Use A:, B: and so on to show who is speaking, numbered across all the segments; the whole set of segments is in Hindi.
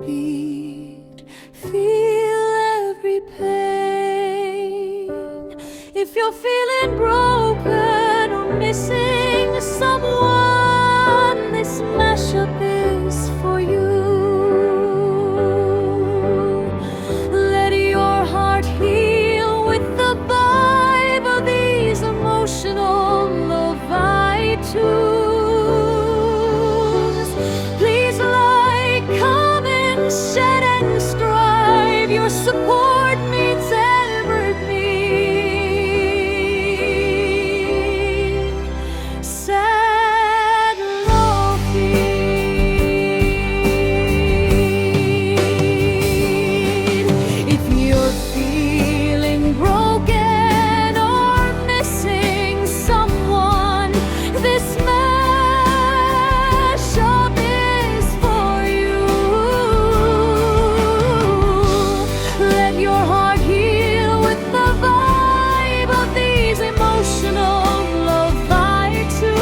A: beat, feel every pain. If you're feeling broken or missing someone, this mashup is for you. Let your heart heal with the vibe of these emotional lo-fi tunes. Please like, comment, share, and subscribe. Your support means everything. Sad Lo-Fi. If you're feeling broken or missing someone, this mashup is for you. Let your heart heal with the vibe of these emotional lo-fi tunes.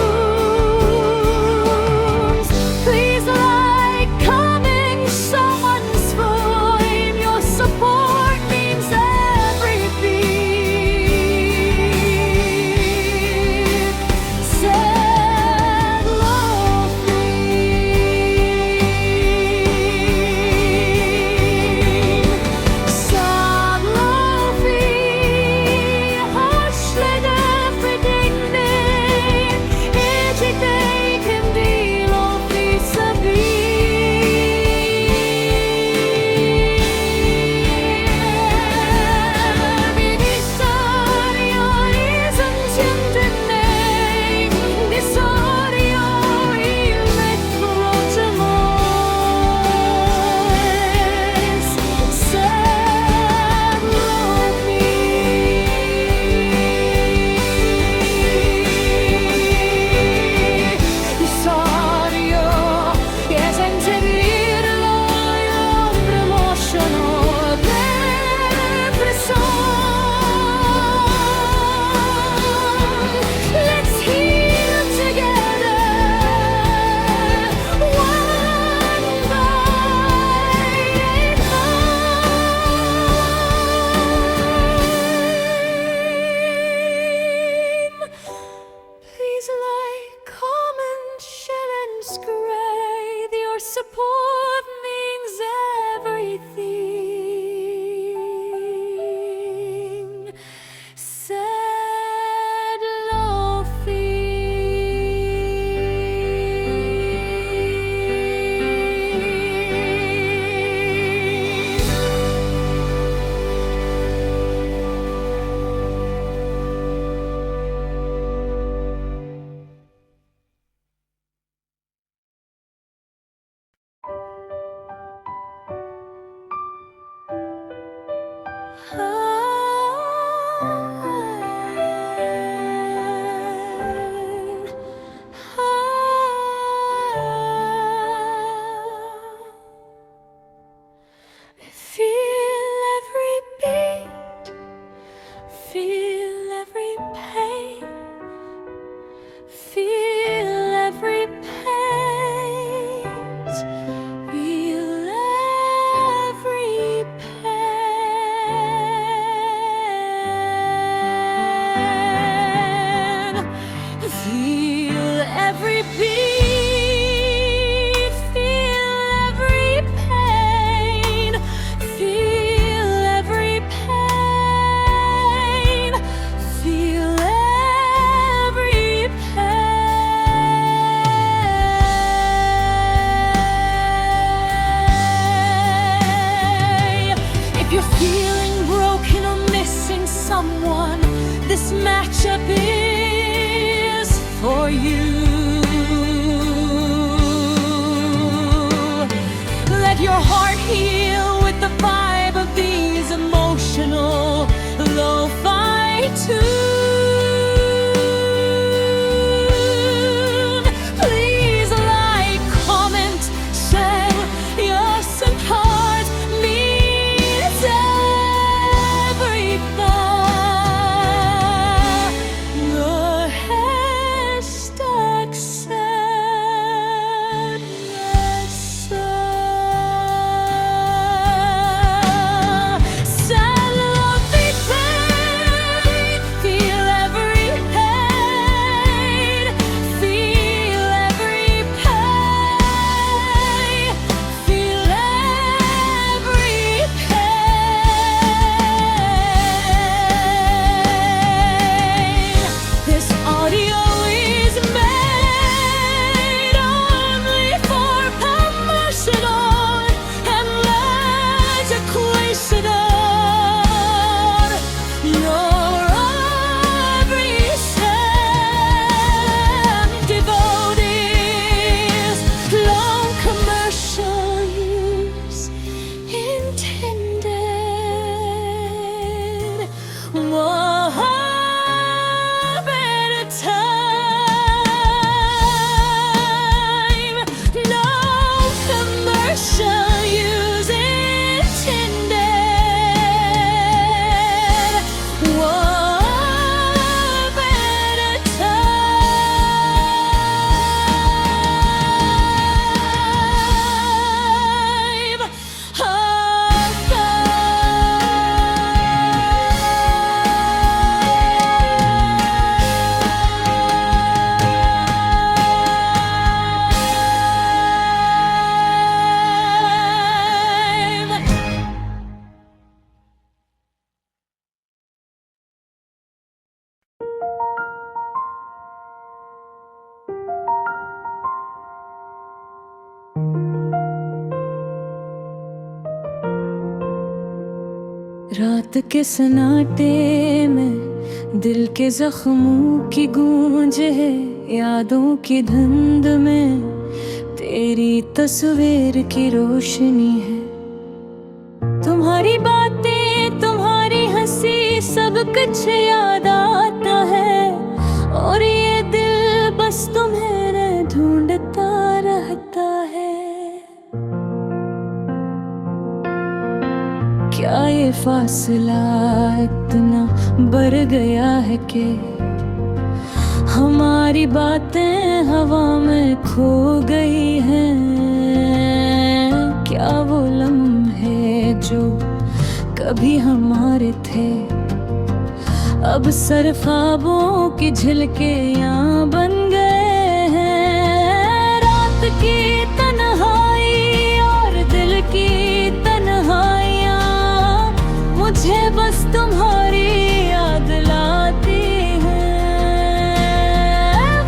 A: Please like, comment, someone's flame. Your support means everything. Sad Lo-Fi. Sad Lo-Fi. Hoşlede fredekne. Ecikte kendi Lo-Fi sabi. Let's heal together, one by time. Please like, comment, share, and subscribe. Your support means everything. Sad Feel every beat, feel every pain, feel every pain, feel every pain, feel every beat, feel every pain, feel every pain, feel every pain. If you're feeling broken or missing someone, this matchup is for you. Let your heart heal with the vibe of these emotional lo-fi tunes. Please like, comment, share. Your support means everything. The hashtag sadness. रात के सन्नाटे में दिल के जख्मों की गूंज है, यादों की धुंध में तेरी तस्वीर की रोशनी है। तुम्हारी बातें, तुम्हारी हंसी, सब कुछ याद आता है, और ये दिल बस तुम्हें ढूंढता रहता है। क्या ये फासला इतना बढ़ गया है कि हमारी बातें हवा में खो गई हैं? क्या वो लम्हे जो कभी हमारे थे अब सिर्फ ख्वाबों की झलकियां बन गए हैं? रात की तन्हाई और दिल की तन्हाइयां मुझे बस तुम्हारी याद लाती हैं।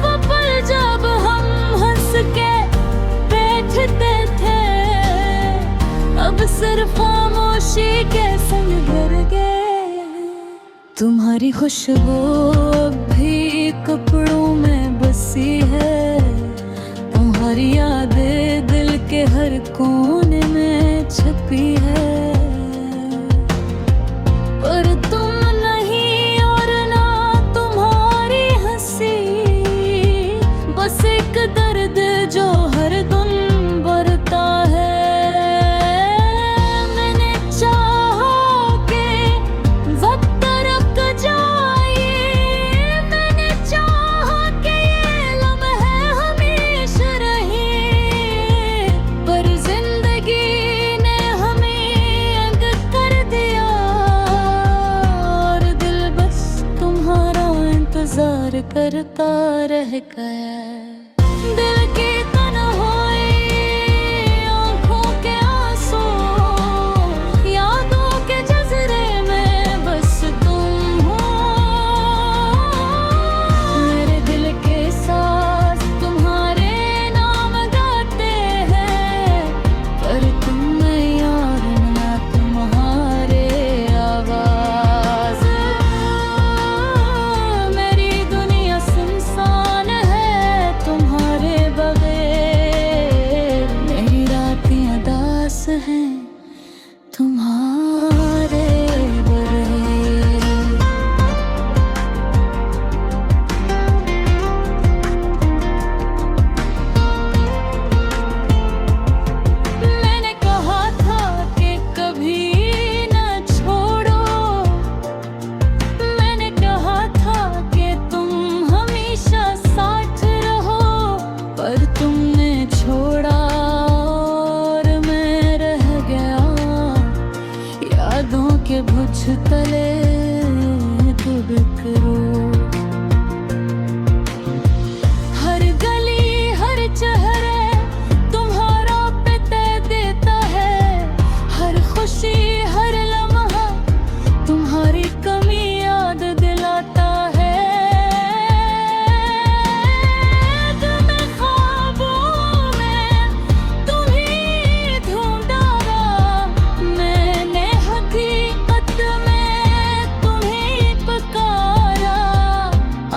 A: वो पल जब हम हंस के बैठते थे, अब सिर्फ खामोशी के संग भर गए। तुम्हारी खुशबू भी कपड़ों में बसी है, तुम्हारी यादें दिल के हर कोने में छपी है। पर तुम नहीं और ना तुम्हारी हंसी, बस एक दर्द जो हर दिन बढ़ता है। मैंने चाहा कि वक्त रुक जाए, मैंने चाहा कि ये लम्हे हमेशा रहे, पर जिंदगी ने हमें अलग कर दिया, और दिल बस तुम्हारा इंतजार करता रह गया। दिल की तन्हाई, आँखों के आंसू, यादों के जज़रे में बस तुम हो। मेरे दिल के सांस तुम्हारे नाम गाते हैं, पर तुम में यार ना तुम्हारे आवाज। मेरी दुनिया सुनसान है तुम्हारे बगैर, मेरी रातें उदास हैं तुम्हारे बगैर। मैंने कहा था कि कभी न छोड़ो, मैंने कहा था कि तुम हमेशा साथ रहो, पर तुमने छोड़ा और मैं रह गया यादों के बुझ तले दुबक रो। हर गली हर चेहरे तुम्हारा पिता देता है, हर खुशी हर लम्हा तुम्हारी कमी याद दिलाता है। दिल में ख्वाबों में तुम्हीं ढूंढा, मैंने हकीकत में तुम्हीं पुकारा।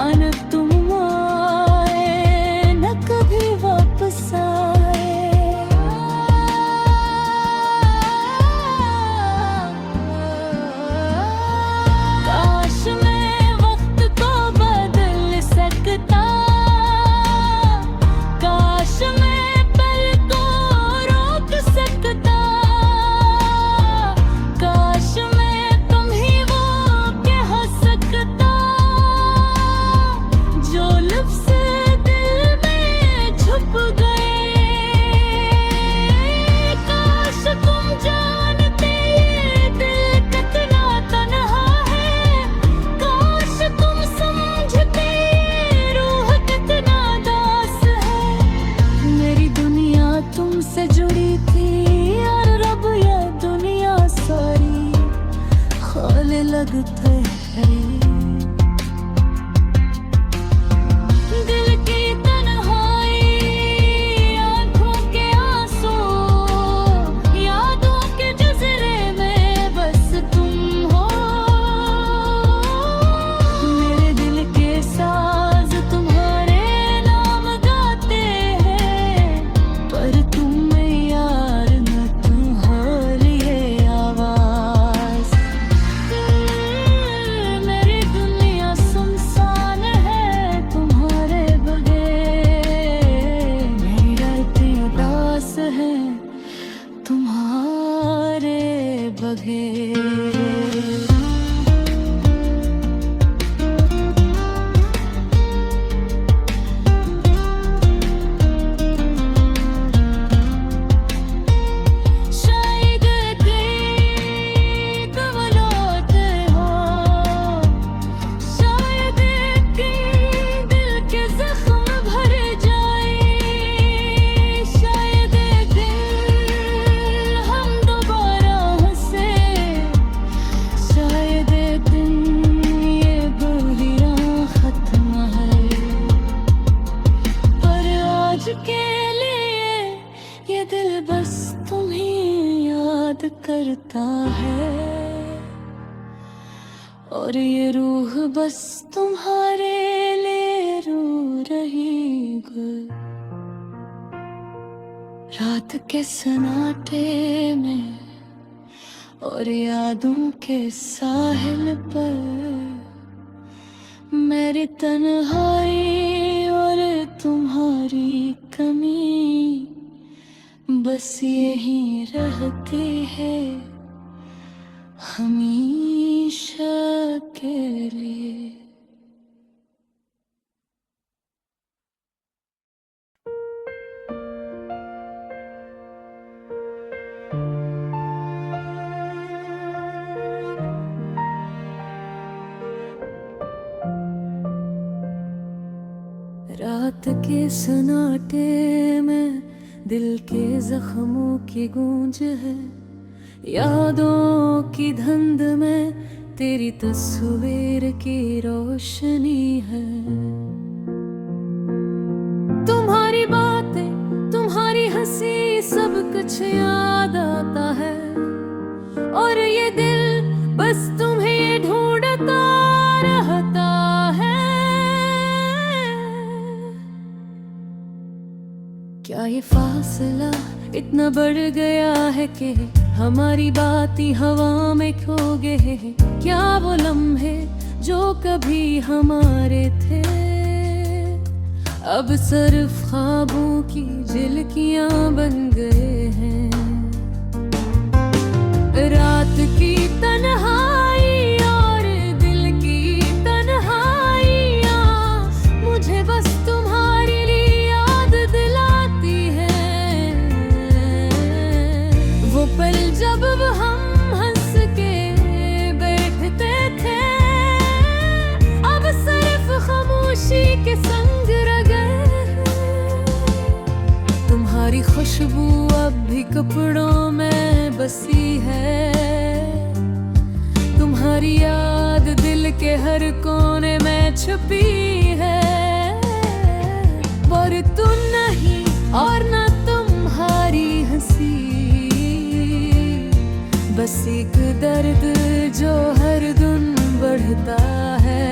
A: अन तुम आए न कभी वापस आए। काश मैं वक्त को बदल सकता, काश मैं पल को रोक सकता, काश मैं तुम्हीं वो कह सकता जो लफ्ज़ दिल में छुप गए। काश तुम जानते ये दिल कितना तन्हा है, काश तुम समझते ये रूह कितना दास है। मेरी दुनिया तुमसे जुड़ी थी और रब ये दुनिया सारी खाने लगते हैं। दिल की तन्हाई, आँखों के आंसू, यादों के जज़रे में बस तुम बघे। करता है और ये रूह बस तुम्हारे लिए रो रही गुल। रात के सन्नाटे में और यादों के साहिल पर मेरी तन्हाई और तुम्हारी कमी बस यही रहती है हमेशा के लिए। रात के सन्नाटे में दिल के जख्मों की गूंज है, यादों की धुंध में तेरी तस्वीर की रोशनी है। तुम्हारी बातें, तुम्हारी हंसी, सब कुछ याद आता है और ये दिल बस तुम्हें ढूंढता रहता है। क्या ये फासला इतना बढ़ गया है कि हमारी बातें हवा में खो गए? क्या वो लम्हे जो कभी हमारे थे अब सिर्फ ख्वाबों की झिलकियां बन गए हैं? रात की तन्हाई और दिल की तन्हाइयां मुझे बस तुम्हारे लिए याद दिलाती है। वो पल जब हम हंस के बैठते थे अब सिर्फ खामोशी के संग रह गए। तुम्हारी खुशबू अब भी कपड़ों में बसी है, तुम्हारी याद दिल के हर कोने में छुपी है। और तुम नहीं और ना तुम्हारी हंसी, बस एक दर्द जो हर दिन बढ़ता है।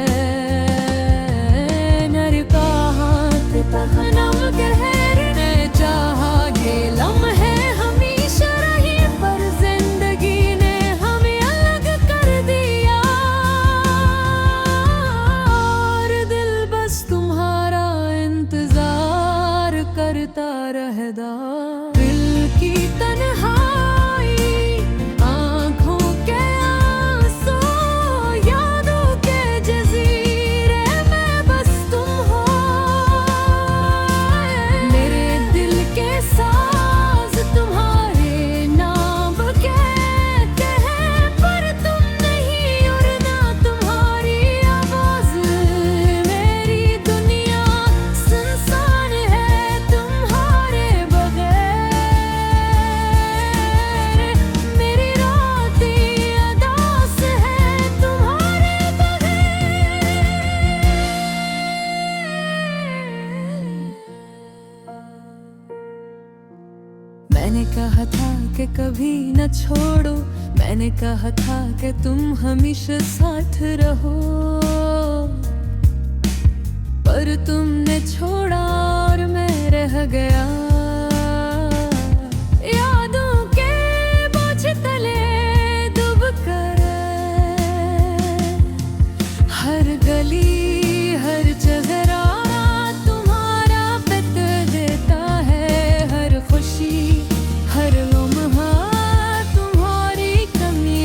A: नर का हाथ तखनम गहरने चाहा ये लम्हे हमेशा रही, पर जिंदगी ने हमें अलग कर दिया। और दिल बस तुम्हारा इंतजार करता रहता। दिल की तन्हाई, आंखों के आंसू, यादों के जजीरे में बस तुम हो। मेरे दिल के साज तुम्हारे नाम कहते हैं, पर तुम नहीं और ना तुम्हारी आवाज। मेरी दुनिया सुनसान है तुम्हारे बगैर, मेरी रातें अदास है तुम्हारे बगैर। मैंने कहा था कि कभी न छोड़ो, मैंने कहा था कि तुम हमेशा साथ रहो, पर तुमने छोड़ा और मैं रह गया। यादों के बोझ तले डूब कर हर गली हर चेहरा तुम्हारा पित देता है। हर खुशी हर लम्हा तुम्हारी कमी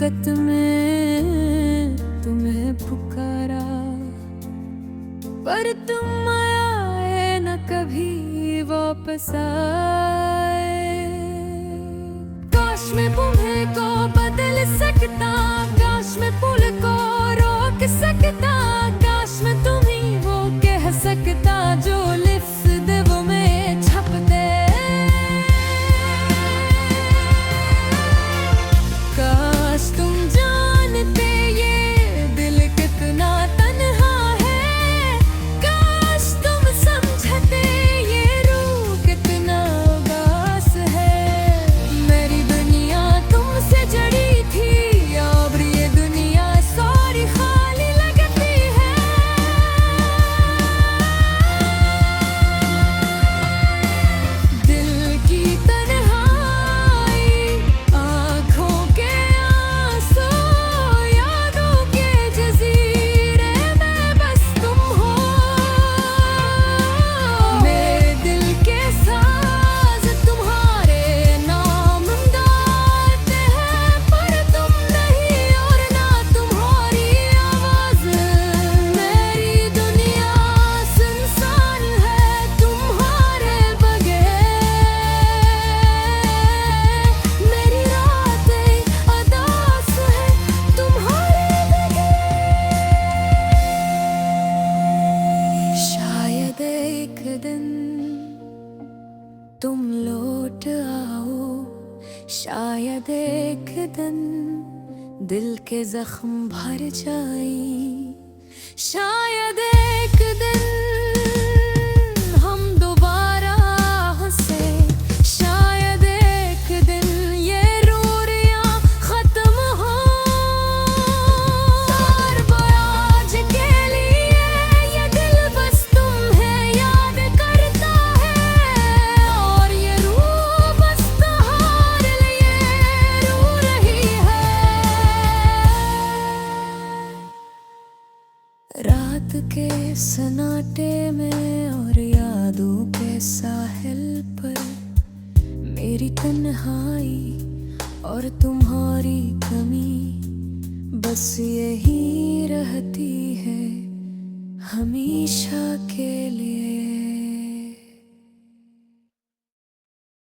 A: हकीकत में तुम्हें पुकारा, पर तुम आए न कभी वापस आए। काश मैं तुम्हें को बदल सकता, काश मैं पुल को रोक सकता, काश मैं तुम्हीं वो कह सकता जो लिफ्ट दे वो में छप दे। काश तुम जानते ये दिल कितना तन्हा है, काश तुम समझते ये रूह कितना उदास है। मेरी दुनिया तुमसे जड़ी थी, अब ये दुनिया सारी खाली लगती है। दिल की तन्हाई, आँखों के आंसू, यादों के जजीरे में बस तुम हो। मेरे दिल के साज तुम्हारे नाम गाते हैं, पर तुम नहीं और ना तुम्हारी आवाज। मेरी दुनिया सुनसान है तुम्हारे बगैर, मेरी रातें उदास है तुम्हारे बगैर। शायद एक दिन तुम लौट आओ, शायद एक दिन दिल के जख्म भर जाए, शायद एक दिन हम दोबारा हंसे, शायद एक दिन ये रूरियां खत्म हो। और आज के लिए ये दिल बस तुम्हें याद करता है, और ये रूह बस तुम्हारे लिए रो रही है। रात के सन्नाटे में और यादों के साहिल पर मेरी तन्हाई और तुम्हारी कमी बस यही रहती है हमेशा के लिए।